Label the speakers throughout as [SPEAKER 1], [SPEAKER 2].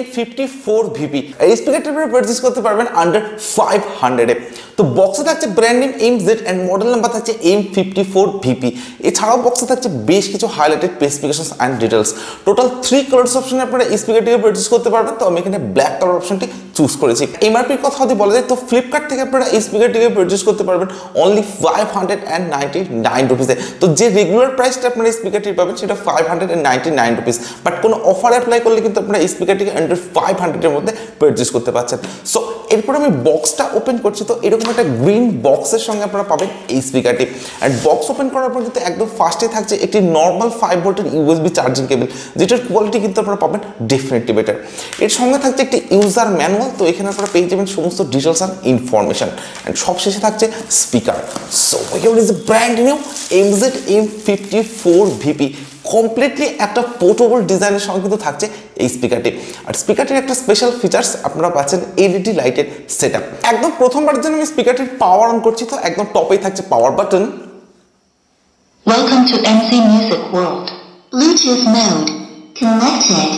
[SPEAKER 1] M54VP এই স্পিকারটা আপনারা purchase করতে পারবেন আন্ডার 500 এ। তো বক্সে থাকছে brand name MZ and model number থাকছে M54VP। এছাড়াও বক্সে থাকছে বেশ কিছু highlighted specifications and details. Total 3 colours অপশনে আপনারা এই স্পিকারটিকে পারচেজ করতে পারবেন। তো আমি এখানে ব্ল্যাক কালার অপশনটি চুজ করেছি। এমআরপির কথা যদি বলা যায় তো ফ্লিপকার্ট থেকে আপনারা এই স্পিকারটিকে পারচেজ করতে পারবেন অনলি 599 রুপিসে। তো যে রেগুলার প্রাইসটা আপনারা এই স্পিকারটির পাবেন সেটা 599 রুপিস, বাট কোনো অফার অ্যাপ্লাই করলে কিন্তু আপনারা এই স্পিকারটিকে আন্ডার 500 এর মধ্যে পারচেজ করতে পারছেন। সো এরপর আমি বক্সটা ওপেন করছি। তো এরকম একটা গ্রিন বক্সের সঙ্গে আপনারা পাবেন এই স্পিকারটি। অ্যান্ড বক্স ওপেন করার পর কিন্তু একদম ফার্স্টে থাকছে একটি নর্মাল 5 ভোল্টের ইউএসবি চার্জিং কেবল, যেটার কোয়ালিটি কিন্তু আপনারা পাবেন ডেফিনেটলি বেটার। এর সঙ্গে থাকছে একটি ইউজার ম্যানুয়াল। তো এখানে আপনারা পেয়ে যাবেন সমস্ত ডিটেলস অ্যান্ড ইনফরমেশন। অ্যান্ড সবশেষে থাকছে speaker. So here is brand new MZ M54VP। Completely একটা পোর্টেবল ডিজাইনের সঙ্গে কিন্তু থাকছে এই স্পিকারটি। আর স্পিকারটির একটা স্পেশাল ফিচার্স আপনারা পাচ্ছেন এলইডি লাইটের সেটআপ। একদম প্রথমবারের জন্য আমি স্পিকারটির পাওয়ার অন করছি। তো একদম টপেই থাকছে power button.
[SPEAKER 2] Welcome to MC Music World. Bluetooth mode connected.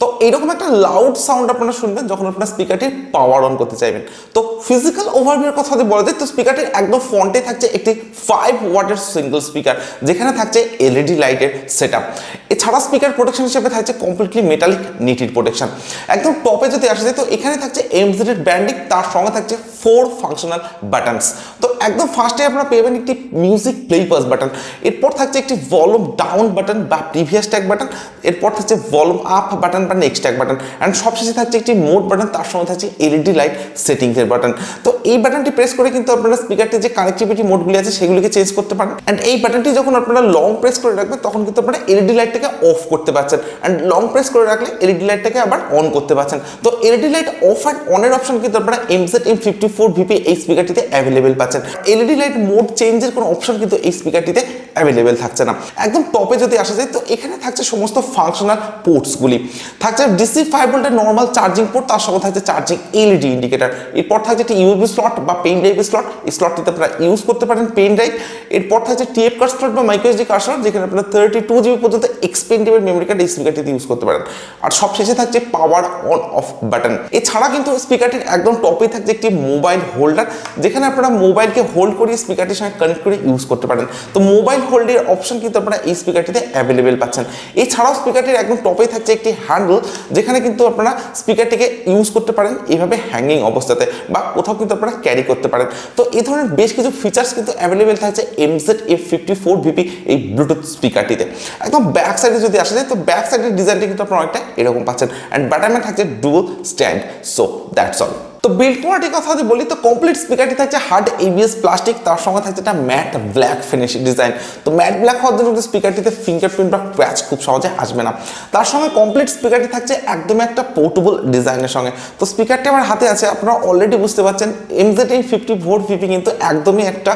[SPEAKER 1] তো এইরকম একটা লাউড সাউন্ড আপনারা শুনবেন যখন আপনারা স্পিকারটির পাওয়ার অন করতে চাইবেন। তো ফিজিক্যাল ওভারভিউর কথা যদি বলা যায় তো স্পিকারটির একদম ফ্রন্টে থাকছে একটি 5 ওয়াটের সিঙ্গেল স্পিকার, যেখানে থাকছে এলইডি লাইটের সেটআপ। এছাড়া স্পিকার প্রোটেকশন হিসেবে থাকছে কমপ্লিটলি মেটালিক নিটেড প্রোটেকশন। একদম টপে যদি আসা যায় তো এখানে থাকছে MZ এর ব্র্যান্ডিং, তার সঙ্গে থাকছে 4 ফাংশনাল বাটনস। তো একদম ফার্স্টে আপনারা পেবেন একটি মিউজিক প্লে পাস বাটন, এরপর থাকছে একটি ভলিউম ডাউন বাটন বা প্রিভিয়াস ট্যাগ বাটন, এরপর থাকছে ভলিউম আপ বাটন বা নেক্সট ট্যাগ বাটন, এন্ড সবশেষে থাকছে একটি মোড বাটন, তার সঙ্গে থাকছে এলইডি লাইট সেটিংস এর বাটন। তো এই বাটনটি প্রেস করে কিন্তু আপনারা স্পিকারটির যে কানেক্টিভিটি মোডগুলি আছে সেগুলিকে চেঞ্জ করতে পারেন। এন্ড এই বাটনটি যখন আপনারা লং প্রেস করে রাখবেন তখন কিন্তু আপনারা এলইডি লাইটটাকে অফ করতে পারছেন, এন্ড লং প্রেস করে রাখলে এলইডি লাইটটাকে আবার অন করতে পারছেন। তো এলইডি লাইট অফ এন্ড অনের অপশন কিন্তু আপনারা MZ M54VP এই স্পিকারটিতে অ্যাভেলেবেল পাচ্ছেন। এলইডি লাইট মোড চেঞ্জের কোনো অপশন কিন্তু এই স্পিকারটিতে অ্যাভেলেবেল থাকছে না। একদম টপে যদি আসা যায় তো এখানে থাকছে সমস্ত ফাংশনাল পোর্টসগুলি। থাকছে DC 5 ভোল্টের নর্মাল চার্জিং পোর্ট, তার সঙ্গে থাকছে চার্জিং এলইডি ইন্ডিকেটর। এরপর থাকছে একটি ইউএসবি স্লট বা পেন ড্রাইভের স্লট, এই স্লটটিতে আপনারা ইউজ করতে পারেন পেন ড্রাইভ। এরপর থাকছে টিএফ কার্ড স্লট বা মাইক্রোএসডি কার্ড স্লট, যেখানে আপনারা 32 জিবি পর্যন্ত এক্সপেন্ডেবল মেমরি কার্ড এই স্পিকারটিতে ইউজ করতে পারেন। আর সবশেষে থাকছে পাওয়ার অন অফ বাটন। এছাড়া কিন্তু স্পিকারটির একদম টপে থাকছে একটি মোবাইল হোল্ডার, যেখানে আপনারা মোবাইলকে হোল্ড করে স্পিকারটির সঙ্গে কানেক্ট করে ইউজ করতে পারেন। তো মোবাইল হোল্ডের অপশন কিন্তু আপনারা এই স্পিকারটিতে অ্যাভেলেবেল পাচ্ছেন। এছাড়াও স্পিকারটির একদম টপেই থাকছে একটি হ্যান্ডেল, যেখানে কিন্তু আপনারা স্পিকারটিকে ইউজ করতে পারেন এইভাবে হ্যাঙ্গিং অবস্থাতে, বা কোথাও কিন্তু আপনারা ক্যারি করতে পারেন। তো এই ধরনের বেশ কিছু ফিচার্স কিন্তু অ্যাভেলেবেল থাকছে MZ M54VP এই ব্লুটুথ স্পিকারটিতে। একদম ব্যাক সাইডে যদি আসা যায় তো ব্যাক সাইডের ডিজাইনটি কিন্তু আপনারা অনেকটা এরকম পাচ্ছেন, অ্যান্ড বাটামে থাকছে dual stand. So that's all. তো বিল্ড কোয়ালিটির কথা যদি বলি তো কমপ্লিট স্পিকারটি থাকছে হার্ড ABS প্লাস্টিক, তার সঙ্গে থাকছে একটা ম্যাট ব্ল্যাক ফিনিশিং ডিজাইন। তো ম্যাট ব্ল্যাক হওয়ার জন্য স্পিকারটিতে ফিঙ্গারপ্রিন্ট বা ক্র্যাচ খুব সহজে আসবে না। তার সঙ্গে কমপ্লিট স্পিকারটি থাকছে একদমই একটা পোর্টেবল ডিজাইনের সঙ্গে। তো স্পিকারটি আমার হাতে আছে, আপনারা অলরেডি বুঝতে পারছেন MZ M54VP কিন্তু একদমই একটা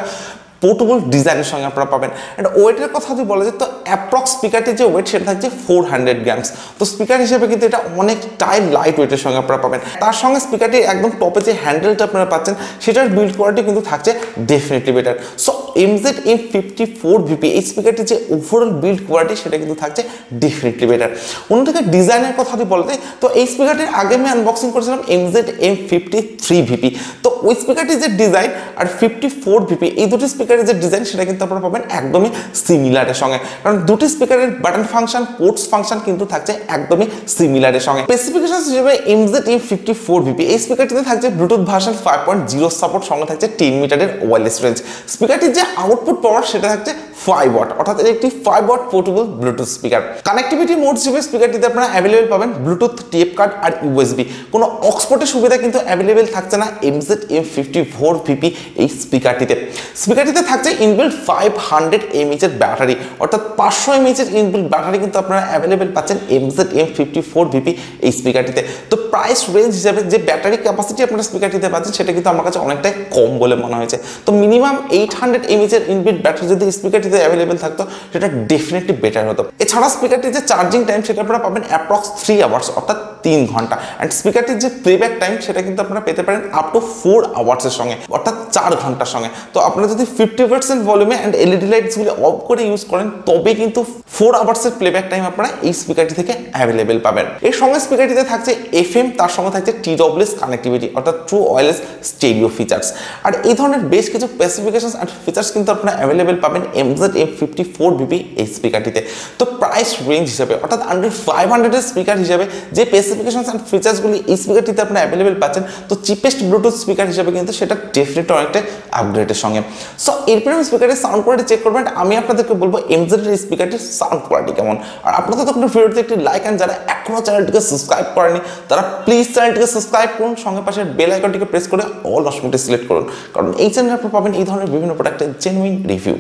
[SPEAKER 1] পোর্টেবল ডিজাইনের সঙ্গে আপনারা পাবেন। এটা ওয়েটের কথা যদি বলা যায় তো অ্যাপ্রক্স স্পিকারটির যে ওয়েট সেটা থাকছে 400 গ্রামস। তো স্পিকার হিসেবে কিন্তু এটা অনেকটাই লাইট ওয়েটের সঙ্গে আপনারা পাবেন। তার সঙ্গে স্পিকারটির একদম টপে যে হ্যান্ডেলটা আপনারা পাচ্ছেন সেটার বিল্ড কোয়ালিটি কিন্তু থাকছে definitely better. So MZ M54VP এই স্পিকারটির যে ওভারঅল বিল্ড কোয়ালিটি সেটা কিন্তু থাকছে ডেফিনেটলি বেটার। অন্যদিকে ডিজাইনের কথা যদি বলা যায় তো এই স্পিকারটির আগে আমি আনবক্সিং করেছিলাম MZ M53VP। তো ওই স্পিকারটির যে ডিজাইন আর 54VP এই দুটি স্পিকারের যে ডিজাইন সেটা কিন্তু আপনারা পাবেন একদমই সিমিলারের সঙ্গে, কারণ দুটি স্পিকারের বাটন ফাংশন পোর্টস ফাংশন কিন্তু থাকছে একদমই সিমিলারের সঙ্গে। স্পেসিফিকেশন হিসেবে MZ M54VP এই স্পিকারটিতে থাকছে ব্লুটুথ ভার্সন 5.0 সাপোর্ট, সঙ্গে থাকছে 10 মিটারের ওয়্যারলেস রেঞ্জ। স্পিকারটির যে আউটপুট পাওয়ার সেটা থাকছে 5 ওয়াট, অর্থাৎ একটি 5 watt portable Bluetooth speaker. Connectivity mode হিসেবে স্পিকারটিতে আপনারা অ্যাভেলেবেল পাবেন ব্লুটুথ, টিএফ কার্ড আর USB। কোনো অক্সপোর্টের সুবিধা কিন্তু অ্যাভেলেবেল থাকছে না MZ M54VP এই স্পিকারটিতে। স্পিকারটিতে থাকছে ইনবিল্ট 500 mAh এর ব্যাটারি, অর্থাৎ 500 mAh এর ইনবিল্ট ব্যাটারি কিন্তু আপনারা অ্যাভেলেবেল পাচ্ছেন MZ M54VP এই স্পিকারটিতে। তো প্রাইস রেঞ্জ হিসেবে যে ব্যাটারি ক্যাপাসিটি আপনারা স্পিকারটিতে পাচ্ছেন সেটা কিন্তু আমার কাছে অনেকটাই কম বলে মনে হয়েছে। তো মিনিমাম 800 mAh এর ইনবিল্ট ব্যাটারি যদি স্পিকারটিতে অ্যাভেলেবেল থাকতো সেটা ডেফিনেটলি বেটার হতো। এছাড়া স্পিকারটির যে চার্জিং টাইম সেটা আপনারা পাবেন অ্যাপ্রক্স 3 আওয়ার্স, অর্থাৎ 3 ঘন্টা। অ্যান্ড স্পিকারটির যে প্লেব্যাক টাইম সেটা কিন্তু আপনারা পেতে পারেন আপ টু 4 আওয়ার্সের সঙ্গে, অর্থাৎ 4 ঘন্টার সঙ্গে। তো আপনারা যদি 50% ভলিউমে অ্যান্ড এলইডি লাইটসগুলি অফ করে ইউজ করেন তবে কিন্তু 4 আওয়ার্সের প্লেব্যাক টাইম আপনারা এই স্পিকারটি থেকে অ্যাভেলেবেল পাবেন। এর সঙ্গে স্পিকারটিতে থাকছে এফএম, তার সঙ্গে থাকছে TWS কানেক্টিভিটি অর্থাৎ ট্রু ওয়্যারলেস স্টেরিও ফিচার্স। আর এই ধরনের বেশ কিছু স্পেসিফিকেশনস অ্যান্ড ফিচার্স কিন্তু আপনারা অ্যাভেলেবেল পাবেন M54VP এই স্পিকারটিতে। তো প্রাইস রেঞ্জ হিসাবে অর্থাৎ আন্ডার 500 এর স্পিকার হিসাবে যে স্পেসিফিকেশনস অ্যান্ড ফিচার্সগুলি এই স্পিকারটিতে আপনারা অ্যাভেলেবেল পাচ্ছেন, তো চিপেস্ট ব্লুটুথ স্পিকার হিসাবে কিন্তু সেটা ডেফিনেটলি অনেকটা আপগ্রেডের সঙ্গে। সো এরপরে আমি স্পিকারের সাউন্ড কোয়ালিটি চেক করবেন। আমি আপনাদেরকে বলবো MZ এর স্পিকারটির সাউন্ড কোয়ালিটি কেমন। আর আপনাদের তখন ভিডিওতে একটি লাইক, অ্যান্ড যারা এখনো চ্যানেলটিকে সাবস্ক্রাইব করেনি তারা প্লিজ চ্যানেলটিকে সাবস্ক্রাইব করুন, সঙ্গে পাশের বেল আইকনটিকে প্রেস করে অল অপশনটি সিলেক্ট করুন, কারণ এই চ্যানেলে আপনি পাবেন এই ধরনের বিভিন্ন প্রোডাক্টের জেনুইন রিভিউ।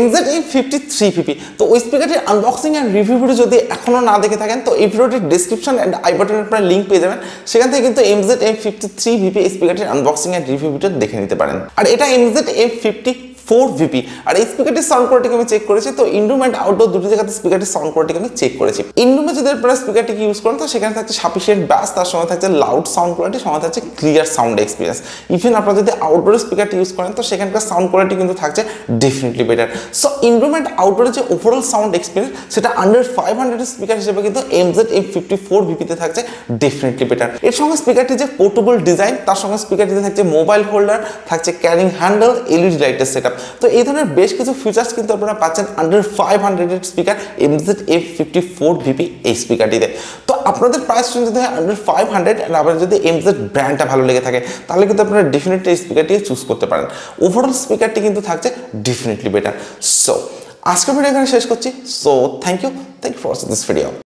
[SPEAKER 1] M53VP, তো ওই স্পিকারটির আনবক্সিং অ্যান্ড রিভিউ ভিডিও যদি এখনো না দেখে থাকেন তো এই ভিডিওটির ডেসক্রিপশন অ্যান্ড আই বাটনে আপনারা লিঙ্ক পেয়ে যাবেন, সেখান থেকে কিন্তু M53VP এই স্পিকারটির আনবক্সিং অ্যান্ড রিভিউ ভিডিও দেখে নিতে পারেন। আর এটা M54VP। আর এই স্পিকারটির সাউন্ড কোয়ালিটিকে আমি চেক করেছি, তো ইনরুম অ্যান্ড আউটডোর দুটি জায়গাতে স্পিকারটির সাউন্ড কোয়ালিটিকে আমি চেক করেছি। ইনরুমে যদি আপনারা স্পিকারটিকে ইউজ করেন তো সেখানে থাকছে সাফিসিয়েন্ট ব্যাস, তার সঙ্গে থাকছে লাউড সাউন্ড কোয়ালিটি, সঙ্গে থাকছে ক্লিয়ার সাউন্ড এক্সপিরিয়েন্স। ইভেন আপনারা যদি আউটডোর স্পিকারটি ইউজ করেন তো সেখানকার সাউন্ড কোয়ালিটি কিন্তু থাকছে ডেফিনেটলি বেটার। সো ইনরুম অ্যান্ড আউটডোরের যে ওভারঅল সাউন্ড এক্সপিরিয়েন্স সেটা আন্ডার 500 স্পিকার হিসেবে কিন্তু M54VP তে থাকছে ডেফিনেটলি বেটার। এর সঙ্গে স্পিকারটি যে পোর্টেবল ডিজাইন, তার সঙ্গে স্পিকারটিতে থাকছে মোবাইল হোল্ডার, থাকছে ক্যারিং হ্যান্ডেল, এলইডি লাইটের সেটআপ। তো এই ধরনের বেশ কিছু ফিচার্স কিন্তু আপনারা পাচ্ছেন আন্ডার 500 এর স্পিকার M54VP এই স্পিকারটিতে। তো আপনাদের প্রাইস রেঞ্জ যদি হয় আন্ডার 500 আর আপনাদের যদি MZ ব্র্যান্ডটা ভালো লেগে থাকে তাহলে কিন্তু আপনারা ডেফিনেটলি এই স্পিকারটি চুজ করতে পারেন। ওভারঅল স্পিকারটি কিন্তু থাকছে ডেফিনেটলি বেটার। সো আজকের ভিডিও এখানে শেষ করছি। So thank you for watching this video.